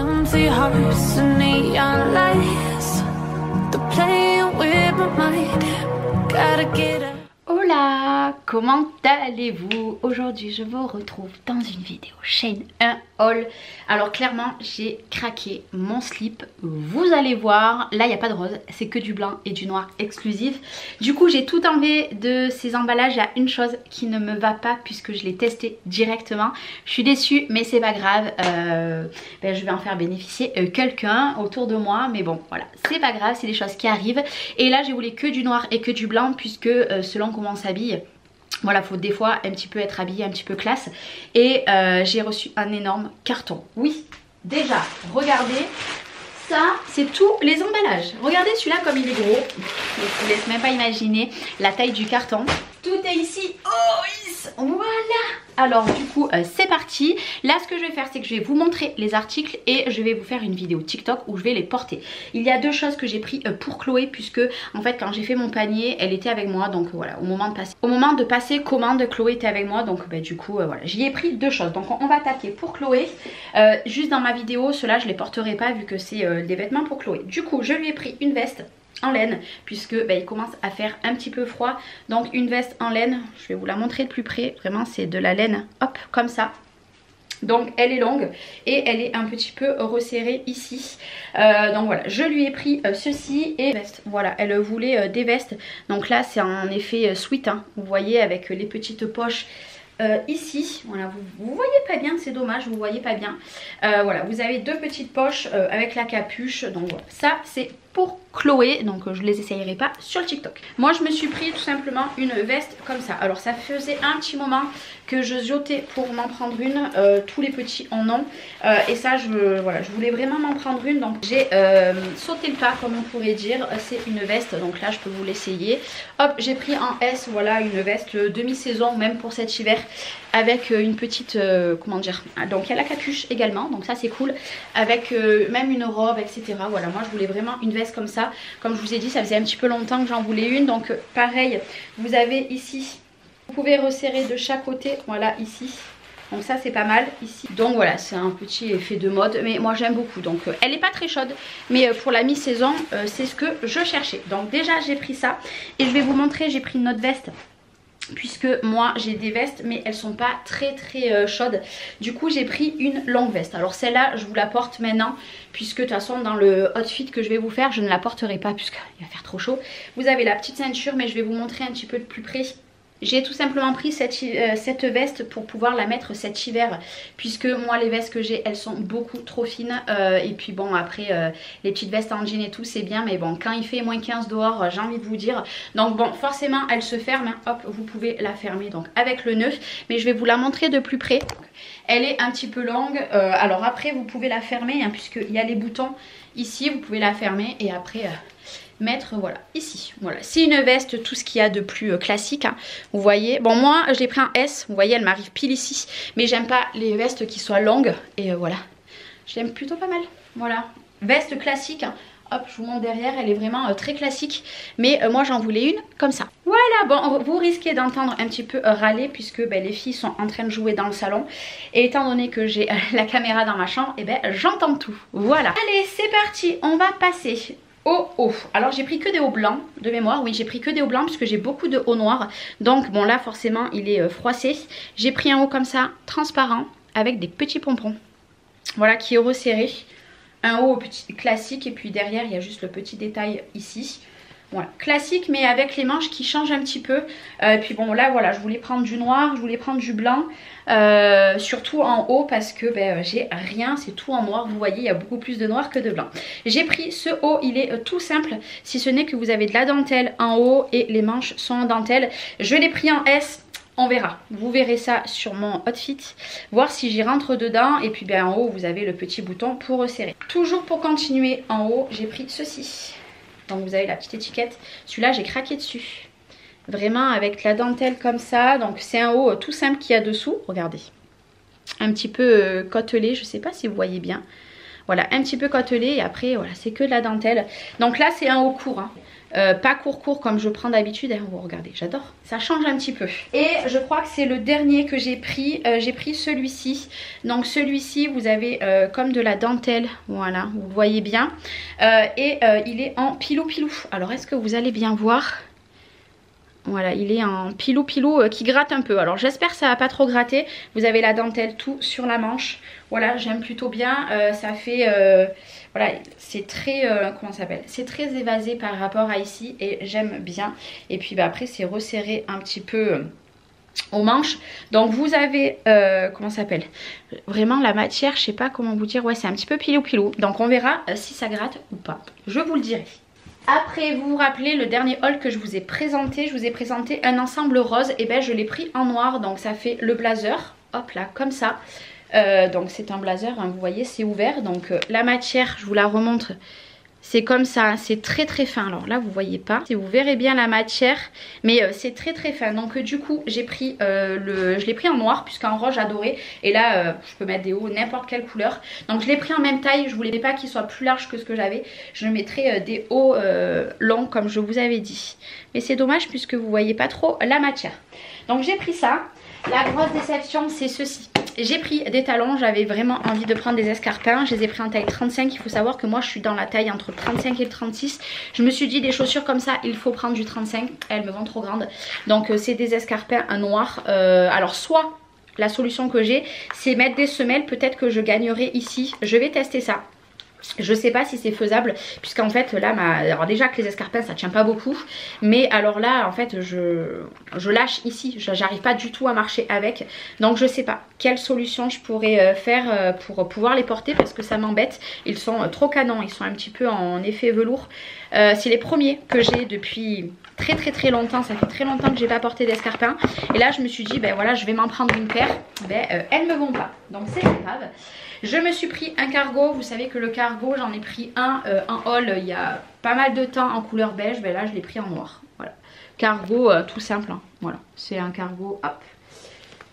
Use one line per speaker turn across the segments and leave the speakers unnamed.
Empty hearts and neon lights. They're playing with my mind. Gotta get out.
Hola, comment allez-vous? Aujourd'hui je vous retrouve dans une vidéo Shein 1 haul. Alors clairement j'ai craqué mon slip, vous allez voir. Là il n'y a pas de rose, c'est que du blanc et du noir exclusif. Du coup j'ai tout enlevé de ces emballages. Il y a une chose qui ne me va pas puisque je l'ai testé directement. Je suis déçue mais c'est pas grave, je vais en faire bénéficier quelqu'un autour de moi. Mais bon voilà, c'est pas grave, c'est des choses qui arrivent. Et là j'ai voulu que du noir et que du blanc puisque selon comment on s'habille, voilà, faut des fois un petit peu être habillé un petit peu classe. Et j'ai reçu un énorme carton. Oui, déjà, regardez, ça c'est tous les emballages. Regardez celui-là comme il est gros. Je vous laisse même pas imaginer la taille du carton. Tout est ici. Oh yes, voilà. Alors du coup c'est parti. Là ce que je vais faire c'est que je vais vous montrer les articles et je vais vous faire une vidéo TikTok où je vais les porter. Il y a deux choses que j'ai pris pour Chloé puisque en fait quand j'ai fait mon panier elle était avec moi. Donc voilà, au moment de passer commande, Chloé était avec moi. Donc du coup voilà, j'y ai pris deux choses. Donc on va attaquer pour Chloé. Juste dans ma vidéo, ceux-là je les porterai pas vu que c'est des vêtements pour Chloé. Du coup je lui ai pris une veste en laine puisque il commence à faire un petit peu froid. Donc une veste en laine, je vais vous la montrer de plus près. Vraiment c'est de la laine, hop, comme ça. Donc elle est longue et elle est un petit peu resserrée ici. Donc voilà, je lui ai pris ceci et veste. Voilà, elle voulait des vestes. Donc là c'est en effet sweat, hein. Vous voyez avec les petites poches. Ici, voilà, vous voyez pas bien, c'est dommage, vous voyez pas bien. Voilà, vous avez deux petites poches avec la capuche. Donc voilà, ça c'est pour Chloé, donc je les essayerai pas sur le TikTok. Moi je me suis pris tout simplement une veste comme ça. Alors ça faisait un petit moment que je ziotais pour m'en prendre une, tous les petits en ont et ça voilà, je voulais vraiment m'en prendre une. Donc j'ai sauté le pas comme on pourrait dire. C'est une veste, donc là je peux vous l'essayer. Hop, j'ai pris en S, voilà, une veste demi-saison même pour cet hiver avec une petite, comment dire, donc il y a la capuche également, donc ça c'est cool, avec même une robe etc. Voilà, moi je voulais vraiment une veste comme ça. Comme je vous ai dit, ça faisait un petit peu longtemps que j'en voulais une. Donc pareil, vous avez ici, vous pouvez resserrer de chaque côté, voilà ici. Donc ça c'est pas mal ici. Donc voilà, c'est un petit effet de mode, mais moi j'aime beaucoup. Donc elle n'est pas très chaude, mais pour la mi-saison c'est ce que je cherchais. Donc déjà j'ai pris ça et je vais vous montrer, j'ai pris une autre veste. Puisque moi j'ai des vestes mais elles sont pas très chaudes. Du coup j'ai pris une longue veste. Alors celle-là je vous la porte maintenant puisque de toute façon dans le outfit que je vais vous faire je ne la porterai pas puisqu'il va faire trop chaud. Vous avez la petite ceinture mais je vais vous montrer un petit peu de plus près. J'ai tout simplement pris cette veste pour pouvoir la mettre cet hiver. Puisque moi les vestes que j'ai elles sont beaucoup trop fines. Et puis bon après les petites vestes en jean et tout c'est bien. Mais bon quand il fait moins 15 dehors j'ai envie de vous dire. Donc bon forcément elle se ferme. Hein. Hop vous pouvez la fermer donc avec le nœud. Mais je vais vous la montrer de plus près. Elle est un petit peu longue. Alors après vous pouvez la fermer hein, puisqu'il y a les boutons ici. Vous pouvez la fermer et après... mettre voilà ici, voilà c'est une veste tout ce qu'il y a de plus classique hein. Vous voyez, bon moi je l'ai pris un S, vous voyez elle m'arrive pile ici, mais j'aime pas les vestes qui soient longues et voilà je l'aime plutôt pas mal. Voilà, veste classique hein. Hop je vous montre derrière, elle est vraiment très classique mais moi j'en voulais une comme ça. Voilà, bon vous risquez d'entendre un petit peu râler puisque les filles sont en train de jouer dans le salon et étant donné que j'ai la caméra dans ma chambre et j'entends tout. Voilà, allez c'est parti, on va passer au haut. Alors j'ai pris que des hauts blancs de mémoire. Oui j'ai pris que des hauts blancs puisque j'ai beaucoup de hauts noirs. Donc bon là forcément il est froissé. J'ai pris un haut comme ça transparent avec des petits pompons. Voilà qui est resserré. Un haut petit classique et puis derrière il y a juste le petit détail ici. Voilà, classique mais avec les manches qui changent un petit peu. Et puis bon là voilà, je voulais prendre du noir, je voulais prendre du blanc. Surtout en haut parce que j'ai rien, c'est tout en noir. Vous voyez il y a beaucoup plus de noir que de blanc. J'ai pris ce haut, il est tout simple. Si ce n'est que vous avez de la dentelle en haut et les manches sont en dentelle. Je l'ai pris en S. On verra, vous verrez ça sur mon outfit, voir si j'y rentre dedans. Et puis en haut vous avez le petit bouton pour resserrer. Toujours pour continuer en haut j'ai pris ceci. Donc vous avez la petite étiquette, celui-là j'ai craqué dessus. Vraiment avec la dentelle comme ça, donc c'est un haut tout simple qu'il y a dessous, regardez. Un petit peu côtelé, je sais pas si vous voyez bien. Voilà, un petit peu côtelé et après voilà, c'est que de la dentelle. Donc là c'est un haut court, hein. Pas court comme je prends d'habitude, hein. Vous regardez, j'adore, ça change un petit peu. Et je crois que c'est le dernier que j'ai pris celui-ci. Donc celui-ci vous avez comme de la dentelle, voilà, vous voyez bien. Il est en pilou. Alors est-ce que vous allez bien voir? Voilà, il est en pilou qui gratte un peu. Alors j'espère que ça va pas trop gratter. Vous avez la dentelle tout sur la manche. Voilà, j'aime plutôt bien. Ça fait... voilà, c'est très... comment ça s'appelle? C'est très évasé par rapport à ici et j'aime bien. Et puis bah, après c'est resserré un petit peu... aux manches. Donc vous avez comment ça s'appelle, vraiment la matière, je sais pas comment vous dire, ouais c'est un petit peu pilou. Donc on verra si ça gratte ou pas, je vous le dirai. Après vous vous rappelez le dernier haul que je vous ai présenté, un ensemble rose, et ben je l'ai pris en noir, donc ça fait le blazer, hop là comme ça. Donc c'est un blazer, hein, vous voyez c'est ouvert, donc la matière je vous la remontre. C'est comme ça, c'est très fin. Alors là vous voyez pas, si vous verrez bien la matière, mais c'est très fin. Donc du coup j'ai pris je l'ai pris en noir puisqu'en rose j'adorais. Et là je peux mettre des hauts n'importe quelle couleur. Donc je l'ai pris en même taille, je voulais pas qu'il soit plus large que ce que j'avais. Je mettrai des hauts longs comme je vous avais dit. Mais c'est dommage puisque vous voyez pas trop la matière. Donc j'ai pris ça. La grosse déception c'est ceci. J'ai pris des talons, j'avais vraiment envie de prendre des escarpins, je les ai pris en taille 35, il faut savoir que moi je suis dans la taille entre le 35 et le 36. Je me suis dit des chaussures comme ça, il faut prendre du 35, elles me vont trop grandes. Donc c'est des escarpins noirs, alors soit la solution que j'ai c'est mettre des semelles, peut-être que je gagnerai ici, je vais tester ça. Je sais pas si c'est faisable puisqu'en fait là alors déjà que les escarpins ça tient pas beaucoup, mais alors là en fait je lâche ici, j'arrive pas du tout à marcher avec, donc je sais pas quelle solution je pourrais faire pour pouvoir les porter parce que ça m'embête. Ils sont trop canons, ils sont un petit peu en effet velours. C'est les premiers que j'ai depuis très longtemps, ça fait très longtemps que j'ai pas porté d'escarpins et là je me suis dit ben voilà je vais m'en prendre une paire, ben elles me vont pas, donc c'est pas grave. Je me suis pris un cargo, vous savez que le cargo j'en ai pris un en haul il y a pas mal de temps en couleur beige, ben là je l'ai pris en noir. Voilà, cargo tout simple, hein. Voilà, c'est un cargo hop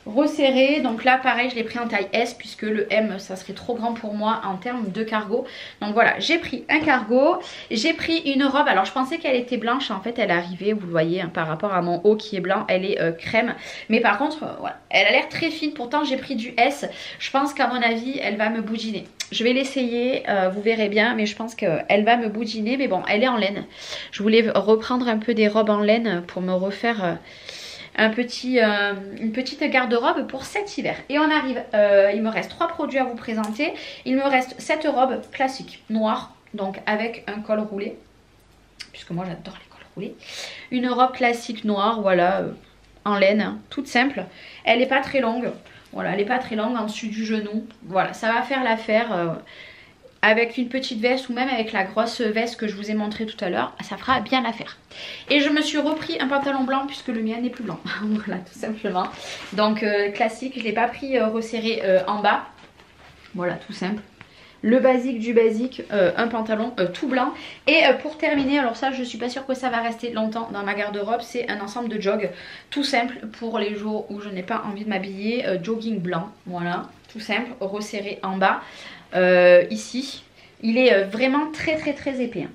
resserré, donc là pareil je l'ai pris en taille S puisque le M ça serait trop grand pour moi en termes de cargo. Donc voilà, j'ai pris un cargo, j'ai pris une robe, alors je pensais qu'elle était blanche, en fait elle est arrivée, vous le voyez hein, par rapport à mon haut qui est blanc, elle est crème, mais par contre voilà, elle a l'air très fine, pourtant j'ai pris du S, je pense qu'à mon avis elle va me boudiner. Je vais l'essayer, vous verrez bien, mais je pense qu'elle va me boudiner, mais bon elle est en laine. Je voulais reprendre un peu des robes en laine pour me refaire... une petite garde-robe pour cet hiver. Et on arrive, il me reste 3 produits à vous présenter. Il me reste cette robe classique noire, donc avec un col roulé, puisque moi j'adore les cols roulés. Une robe classique noire, voilà, en laine, toute simple. Elle n'est pas très longue, voilà, elle n'est pas très longue, en dessus du genou. Voilà, ça va faire l'affaire. Avec une petite veste ou même avec la grosse veste que je vous ai montré tout à l'heure, ça fera bien l'affaire. Et je me suis repris un pantalon blanc puisque le mien n'est plus blanc. Voilà, tout simplement. Donc classique, je ne l'ai pas pris resserré en bas. Voilà, tout simple. Le basique du basique, un pantalon tout blanc. Et pour terminer, alors ça je suis pas sûre que ça va rester longtemps dans ma garde-robe, c'est un ensemble de jogs tout simple pour les jours où je n'ai pas envie de m'habiller. Jogging blanc, voilà, tout simple, resserré en bas. Ici il est vraiment très épais hein.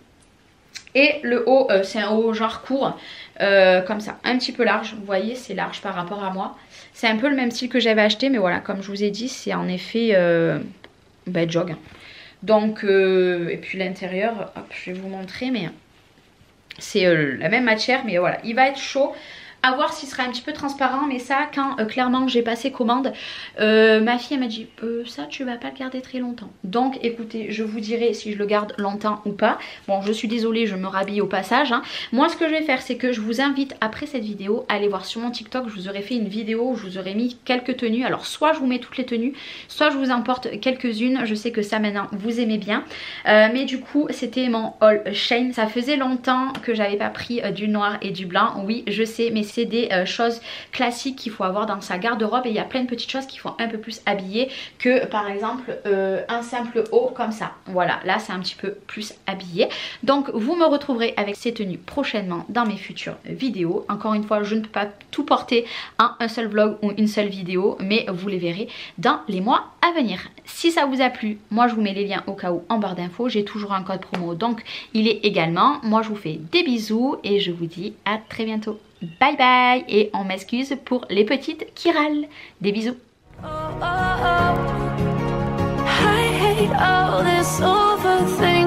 Et le haut c'est un haut genre court comme ça, un petit peu large, vous voyez c'est large par rapport à moi, c'est un peu le même style que j'avais acheté, mais voilà comme je vous ai dit c'est en effet jog. Donc et puis l'intérieur, je vais vous montrer, mais c'est la même matière, mais voilà il va être chaud. À voir s'il sera un petit peu transparent, mais ça quand clairement j'ai passé commande, ma fille elle m'a dit ça tu vas pas le garder très longtemps. Donc écoutez, je vous dirai si je le garde longtemps ou pas. Bon je suis désolée, je me rhabille au passage hein. Moi ce que je vais faire c'est que je vous invite après cette vidéo à aller voir sur mon TikTok. Je vous aurais fait une vidéo où je vous aurais mis quelques tenues. Alors soit je vous mets toutes les tenues, soit je vous emporte quelques-unes. Je sais que ça maintenant vous aimez bien, mais du coup c'était mon haul Shein. Ça faisait longtemps que j'avais pas pris du noir et du blanc, oui je sais, mais c'est des choses classiques qu'il faut avoir dans sa garde-robe et il y a plein de petites choses qui font un peu plus habillé que par exemple un simple haut comme ça. Voilà, là c'est un petit peu plus habillé. Donc vous me retrouverez avec ces tenues prochainement dans mes futures vidéos. Encore une fois, je ne peux pas tout porter en un seul vlog ou une seule vidéo, mais vous les verrez dans les mois à venir. Si ça vous a plu, moi je vous mets les liens au cas où en barre d'infos. J'ai toujours un code promo, donc il est également. Moi je vous fais des bisous et je vous dis à très bientôt. Bye bye, et on m'excuse pour les petites qui râlent. Des bisous.
Oh, oh, oh. I hate all this overthinking.